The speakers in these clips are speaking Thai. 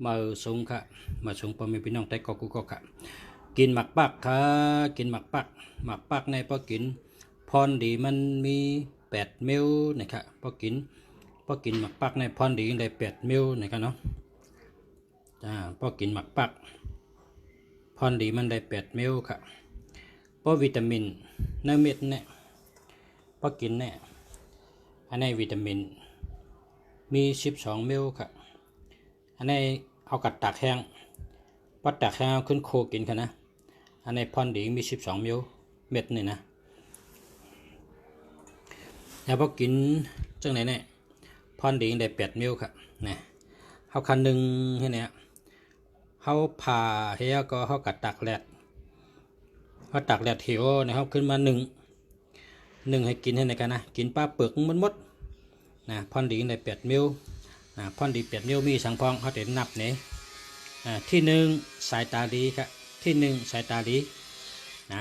มาสูงค่ะมาสูงพอมีพี่น้องแต่ก็กูก็ค่ะกินหมักปักค่ะกินหมักปักในพอกินพรดีมันมี8 มิลนะครับพอกินหมักปักในพรดีได้8 มิลนะครับเนาะพอกินหมักปักพรดีมันได้8 มิลค่ะเพราะวิตามินในเม็ดเนี่ยพอกินเนี่ยอันนี้วิตามินมี12 มิลค่ะอันนี้เอากัดตากแห้งพอตากแห้งขึ้นโคกินค่ะนะอันนี้พรดีมี12 มิลเม็ดนี่นะแล้วพอกินจังไหนเนี่ยพรดีได้8 มิลค่ะนะเขาคันหนึ่งที่เนี่ยเขาผ่าเฮียก็เขากัดตากแดดเขาตากแดดเหี่ยวเนี่ยเขาขึ้นมาหนึ่งให้กินให้ในกันนะกินปลาเปลือกมันมดนะพรดีได้8 มิลพรดี8 มิลมีสังพองเขาเด็ดนับเนี่ยที่1สายตาดีครับที่1สายตาดีนะ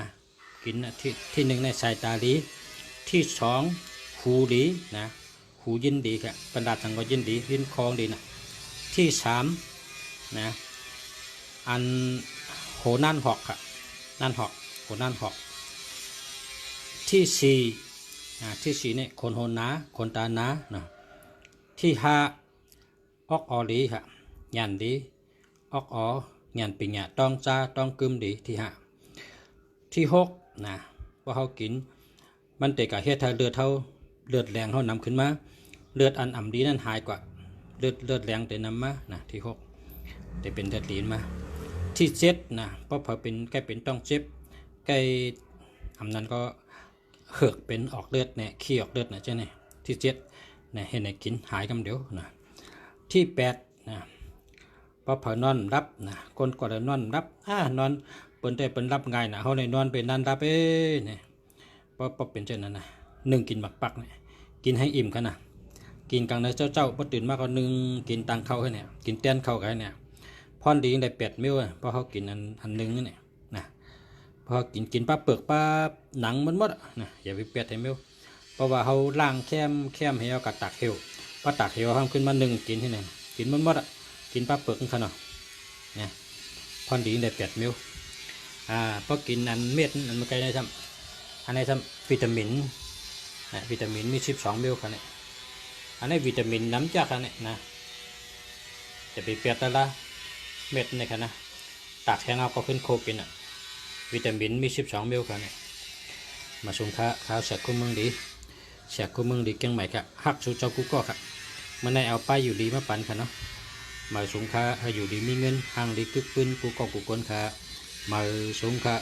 กินที่1ในสายตาดีที่2หูดีนะหูยินดีครับบรรดาสังก็ยินดียินคองดีนะที่3นะอันโหนั่นหอกครับนั่นหอกโหนั่นหอกที่4เนี่ยคนโหนนาคนตาหนานะที่5ออกออดีครับยันดีออกอ๋อเงียนปิงเนี่ยต้องจ้าต้องกึมดีที่5ที่6นะว่าเขากินมันเตะกับเฮ็ดให้เลือดแรงเขานำขึ้นมาเลือดอันอ่ำดีนั่นหายกว่าเลือดแรงแต่นำมานะที่6แต่เป็นเลือดดีมาที่7นะเพราะพอเป็นใกล้เป็นต้องเจ็บใกล้อ่ำนั้นก็เหือกเป็นออกเลือดเนี่ยขี้ออกเลือดนะเจ้าเนี่ยที่7เนี่ยเห็นไหนกินหายกำเดียวนะที่8นะพอเผานอนรับนะคนก็เลยนอนรับนอนเปิ่นได้เปิ่นรับง่ายนะเขาเลยนอนเป็นนันรับเนี่ยพอเป็นเช่นนั้นนะกินหมักปักเนี่ยกินให้อิ่มกันนะกินกลางในเจ้าพอตื่นมากก็กินตังเข้าให้เนี่ยกินเตี้ยนเข้ากันเนี่ยพรดีได้8 มิลเพราะเขากินอันนึงเนี่ยนะพอกินปลาเปลือกปลาหนังมันหมดนะอย่าไป8 มิลเพราะว่าเขาล่างแคมให้เอากัดตักเหี่ยวพอตักเหี่ยวห้ามขึ้นมากินที่ไหนกินมันหมดกินปลาเปลือกขนาดเนี่ยพรดีได้8 มิลพอกินอันเม็ดอันมันไกลได้ซ้ำอันนี้ซ้ำวิตามินนะวิตามินมี12 มิลค่ะเนี่ยอันนี้วิตามินน้ำจากค่ะเนี่ยนะจะไปแต่ละเม็ดเนี่ยค่ะนะตักแห้งเอาก็ขึ้นโคกินวิตามินมี12 มิลค่ะเนี่ยมาส่งข้าวเสร็จคู่มึงดีเกียงใหม่ครับฮักสู่เจ้ากูก็ครับมันได้เอาไปอยู่ดีมาปั่นค่ะเนาะมาสงค้าให้อยู่ดีมีเงินห่างดีกึกปืนกูก็กูคนค่ะมาสงค้า